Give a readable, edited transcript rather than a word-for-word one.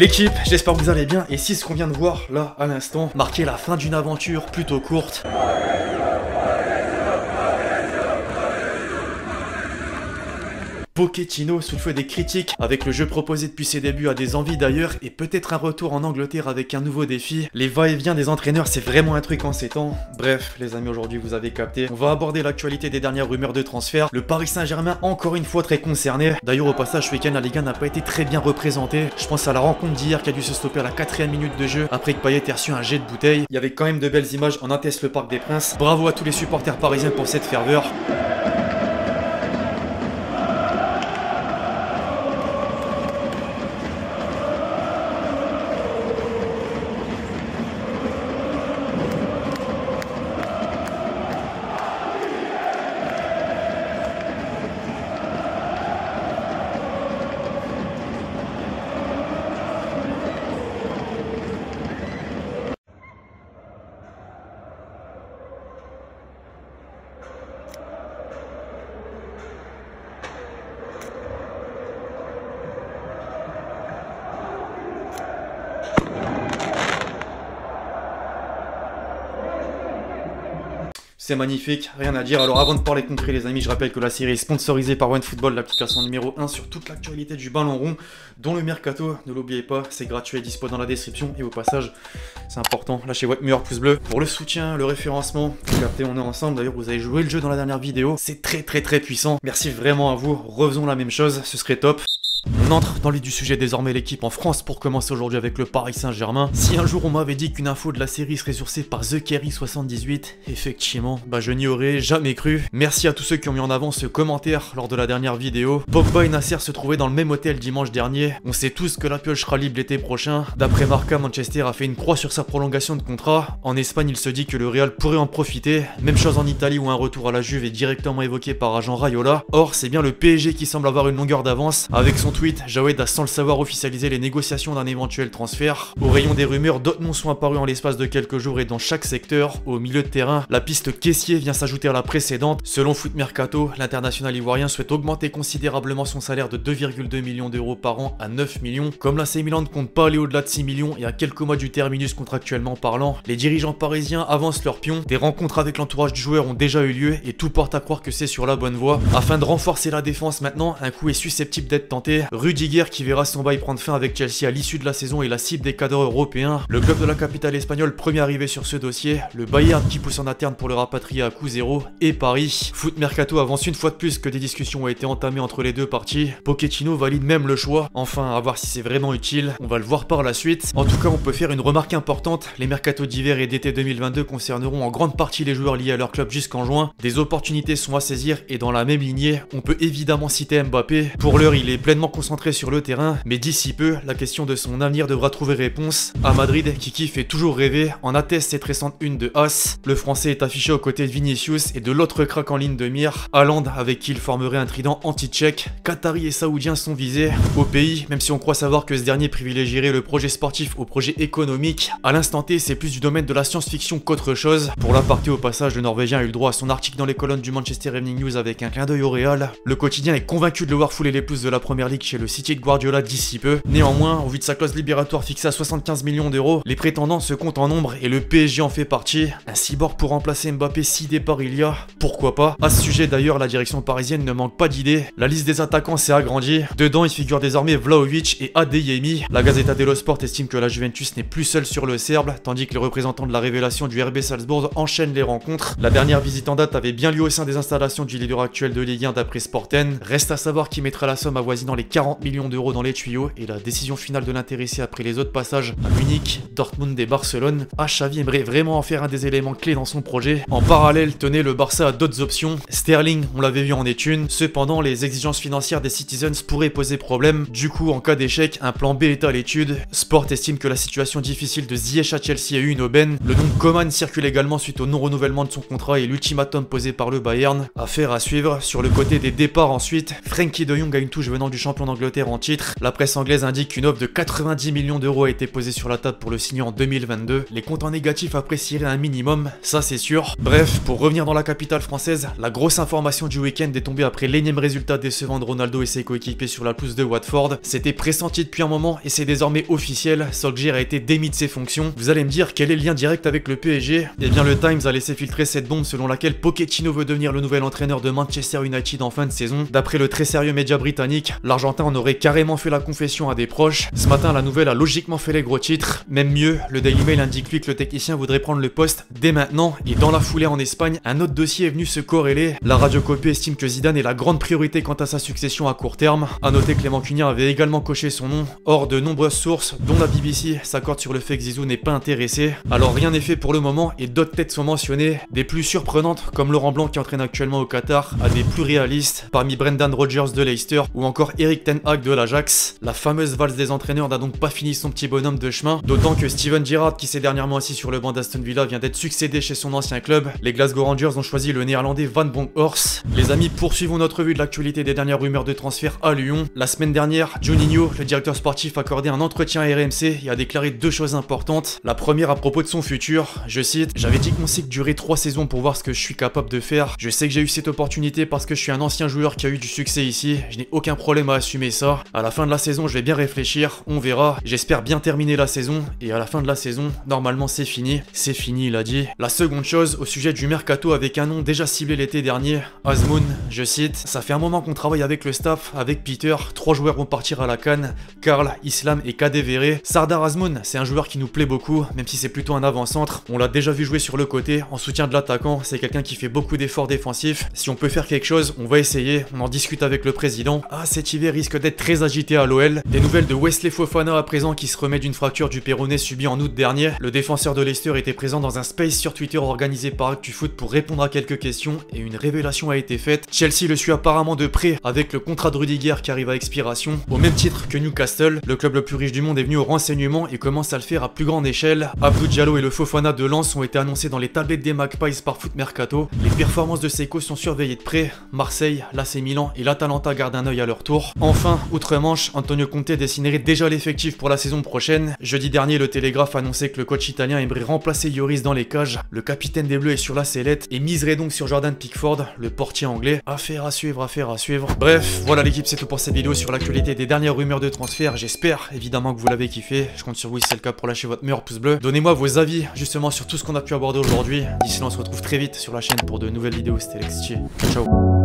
L'équipe, j'espère que vous allez bien, et si ce qu'on vient de voir là à l'instant marquait la fin d'une aventure plutôt courte. Pochettino sous le feu des critiques, avec le jeu proposé depuis ses débuts à des envies d'ailleurs, et peut-être un retour en Angleterre avec un nouveau défi. Les va-et-vient des entraîneurs, c'est vraiment un truc en ces temps. Bref, les amis, aujourd'hui vous avez capté. On va aborder l'actualité des dernières rumeurs de transfert. Le Paris Saint-Germain, encore une fois très concerné. D'ailleurs, au passage, ce week-end, la Ligue 1 n'a pas été très bien représentée. Je pense à la rencontre d'hier qui a dû se stopper à la 4e minute de jeu, après que Payet ait reçu un jet de bouteille. Il y avait quand même de belles images en atteste le Parc des Princes. Bravo à tous les supporters parisiens pour cette ferveur. C'est magnifique, rien à dire. Alors avant de parler concret les amis, je rappelle que la série est sponsorisée par OneFootball, l'application numéro 1 sur toute l'actualité du ballon rond, dont le mercato, ne l'oubliez pas, c'est gratuit et dispo dans la description. Et au passage, c'est important, lâchez votre meilleur pouce bleu pour le soutien, le référencement. Vous captez, on est ensemble, d'ailleurs vous avez joué le jeu dans la dernière vidéo, c'est très puissant. Merci vraiment à vous, refaisons la même chose, ce serait top. On entre dans le vif du sujet désormais, l'équipe en France pour commencer aujourd'hui avec le Paris Saint-Germain. Si un jour on m'avait dit qu'une info de la série serait sourcée par The Kerry 78, effectivement, je n'y aurais jamais cru. Merci à tous ceux qui ont mis en avant ce commentaire lors de la dernière vidéo. Pogba et Nasser se trouvaient dans le même hôtel dimanche dernier. On sait tous que la pioche sera libre l'été prochain. D'après Marca, Manchester a fait une croix sur sa prolongation de contrat. En Espagne, il se dit que le Real pourrait en profiter. Même chose en Italie où un retour à la Juve est directement évoqué par agent Raiola. Or, c'est bien le PSG qui semble avoir une longueur d'avance. Avec son tweet, Jawed a sans le savoir officialisé les négociations d'un éventuel transfert. Au rayon des rumeurs, d'autres noms sont apparus en l'espace de quelques jours et dans chaque secteur. Au milieu de terrain, la piste caissier vient s'ajouter à la précédente. Selon Foot Mercato, l'international ivoirien souhaite augmenter considérablement son salaire de 2,2 millions d'euros par an à 9 millions. Comme l'AC Milan ne compte pas aller au-delà de 6 millions et à quelques mois du terminus contractuellement parlant, les dirigeants parisiens avancent leur pion. Des rencontres avec l'entourage du joueur ont déjà eu lieu et tout porte à croire que c'est sur la bonne voie. Afin de renforcer la défense maintenant, un coup est susceptible d'être tenté. Rudiger qui verra son bail prendre fin avec Chelsea à l'issue de la saison et la cible des cadres européens. Le club de la capitale espagnole premier arrivé sur ce dossier. Le Bayern qui pousse en interne pour le rapatrier à coût zéro. Et Paris. Foot Mercato avance une fois de plus que des discussions ont été entamées entre les deux parties. Pochettino valide même le choix. Enfin, à voir si c'est vraiment utile. On va le voir par la suite. En tout cas, on peut faire une remarque importante. Les mercatos d'hiver et d'été 2022 concerneront en grande partie les joueurs liés à leur club jusqu'en juin. Des opportunités sont à saisir et dans la même lignée, on peut évidemment citer Mbappé. Pour l'heure, il est pleinement concentré sur le terrain, mais d'ici peu, la question de son avenir devra trouver réponse. À Madrid, Kiki fait toujours rêver, en atteste cette récente une de As. Le français est affiché aux côtés de Vinicius et de l'autre crack en ligne de mire, Haaland, avec qui il formerait un trident anti-tchèque. Qataris et Saoudiens sont visés. Au pays, même si on croit savoir que ce dernier privilégierait le projet sportif au projet économique, à l'instant T, c'est plus du domaine de la science-fiction qu'autre chose. Pour l'aparté au passage, le Norvégien a eu le droit à son article dans les colonnes du Manchester Evening News avec un clin d'œil au Real. Le quotidien est convaincu de le voir fouler les pelouses de la première ligue chez le City de Guardiola d'ici peu. Néanmoins, au vu de sa clause libératoire fixée à 75 millions d'euros, les prétendants se comptent en nombre et le PSG en fait partie. Un cyborg pour remplacer Mbappé si départ il y a, pourquoi pas. À ce sujet d'ailleurs, la direction parisienne ne manque pas d'idées. La liste des attaquants s'est agrandie. Dedans, il figure désormais Vlahovic et Adeyemi. La Gazzetta dello Sport estime que la Juventus n'est plus seule sur le Serbe, tandis que les représentants de la révélation du RB Salzbourg enchaînent les rencontres. La dernière visite en date avait bien lieu au sein des installations du leader actuel de Ligue 1 d'après Sporten. Reste à savoir qui mettra la somme avoisinant les 40 millions d'euros dans les tuyaux et la décision finale de l'intéressé après les autres passages à Munich, Dortmund et Barcelone. Xavi aimerait vraiment en faire un des éléments clés dans son projet. En parallèle, tenez, le Barça a d'autres options. Sterling, on l'avait vu en est une. Cependant, les exigences financières des Citizens pourraient poser problème. Du coup, en cas d'échec, un plan B est à l'étude. Sport estime que la situation difficile de Ziyech à Chelsea a eu une aubaine. Le nom de Coman circule également suite au non-renouvellement de son contrat et l'ultimatum posé par le Bayern. Affaire à suivre. Sur le côté des départs ensuite, Frenkie de Jong a une touche venant du champion d'Angleterre d'Angleterre en titre. La presse anglaise indique qu'une offre de 90 millions d'euros a été posée sur la table pour le signer en 2022. Les comptes en négatif apprécieraient un minimum, ça c'est sûr. Bref, pour revenir dans la capitale française, la grosse information du week-end est tombée après l'énième résultat décevant de Ronaldo et ses coéquipiers sur la pelouse de Watford. C'était pressenti depuis un moment et c'est désormais officiel, Solskjaer a été démis de ses fonctions. Vous allez me dire quel est le lien direct avec le PSG? Eh bien le Times a laissé filtrer cette bombe selon laquelle Pochettino veut devenir le nouvel entraîneur de Manchester United en fin de saison. D'après le très sérieux média britannique, l'Argentin en aurait carrément fait la confession à des proches. Ce matin, la nouvelle a logiquement fait les gros titres. Même mieux, le Daily Mail indique lui que le technicien voudrait prendre le poste dès maintenant. Et dans la foulée en Espagne, un autre dossier est venu se corréler. La Radiocopie estime que Zidane est la grande priorité quant à sa succession à court terme. A noter que Clément Cunha avait également coché son nom. Or, de nombreuses sources, dont la BBC, s'accordent sur le fait que Zizou n'est pas intéressé. Alors rien n'est fait pour le moment et d'autres têtes sont mentionnées. Des plus surprenantes, comme Laurent Blanc qui entraîne actuellement au Qatar, à des plus réalistes, parmi Brendan Rodgers de Leicester ou encore Erik ten Hag de l'Ajax. La fameuse valse des entraîneurs n'a donc pas fini son petit bonhomme de chemin, d'autant que Steven Gerrard, qui s'est dernièrement assis sur le banc d'Aston Villa, vient d'être succédé chez son ancien club. Les Glasgow Rangers ont choisi le néerlandais Van Bronckhorst. Les amis, poursuivons notre revue de l'actualité des dernières rumeurs de transfert à Lyon. La semaine dernière, Juninho, le directeur sportif, a accordé un entretien à RMC et a déclaré deux choses importantes. La première à propos de son futur, je cite: j'avais dit que mon cycle durait 3 saisons pour voir ce que je suis capable de faire. Je sais que j'ai eu cette opportunité parce que je suis un ancien joueur qui a eu du succès ici. Je n'ai aucun problème à assumer ça. À la fin de la saison, je vais bien réfléchir, on verra. J'espère bien terminer la saison et à la fin de la saison, normalement c'est fini. C'est fini, il a dit. La seconde chose, au sujet du mercato avec un nom déjà ciblé l'été dernier, Azmoun, je cite: ça fait un moment qu'on travaille avec le staff, avec Peter. 3 joueurs vont partir à la CAN, Karl, Islam et Kadewere. Sardar Azmoun, c'est un joueur qui nous plaît beaucoup, même si c'est plutôt un avant-centre. On l'a déjà vu jouer sur le côté, en soutien de l'attaquant. C'est quelqu'un qui fait beaucoup d'efforts défensifs. Si on peut faire quelque chose, on va essayer. On en discute avec le président. Ah, cet hiver risque d'être très agité à l'OL. Des nouvelles de Wesley Fofana à présent qui se remet d'une fracture du péroné subie en août dernier. Le défenseur de Leicester était présent dans un space sur Twitter organisé par ActuFoot pour répondre à quelques questions et une révélation a été faite. Chelsea le suit apparemment de près avec le contrat de Rudiger qui arrive à expiration. Au même titre que Newcastle, le club le plus riche du monde est venu au renseignement et commence à le faire à plus grande échelle. Abdou Diallo et le Fofana de Lens ont été annoncés dans les tablettes des Magpies par Foot Mercato. Les performances de Seiko sont surveillées de près. Marseille, l'AC Milan et l'Atalanta gardent un œil à leur tour. Enfin, outre-Manche, Antonio Conte dessinerait déjà l'effectif pour la saison prochaine. Jeudi dernier, le Télégraphe annonçait que le coach italien aimerait remplacer Lloris dans les cages. Le capitaine des Bleus est sur la sellette et miserait donc sur Jordan Pickford, le portier anglais. Affaire à suivre, affaire à suivre. Bref, voilà l'équipe, c'est tout pour cette vidéo sur l'actualité des dernières rumeurs de transfert. J'espère évidemment que vous l'avez kiffé. Je compte sur vous si c'est le cas pour lâcher votre meilleur pouce bleu. Donnez-moi vos avis justement sur tout ce qu'on a pu aborder aujourd'hui. D'ici là, on se retrouve très vite sur la chaîne pour de nouvelles vidéos. C'était Lex Tché. Ciao.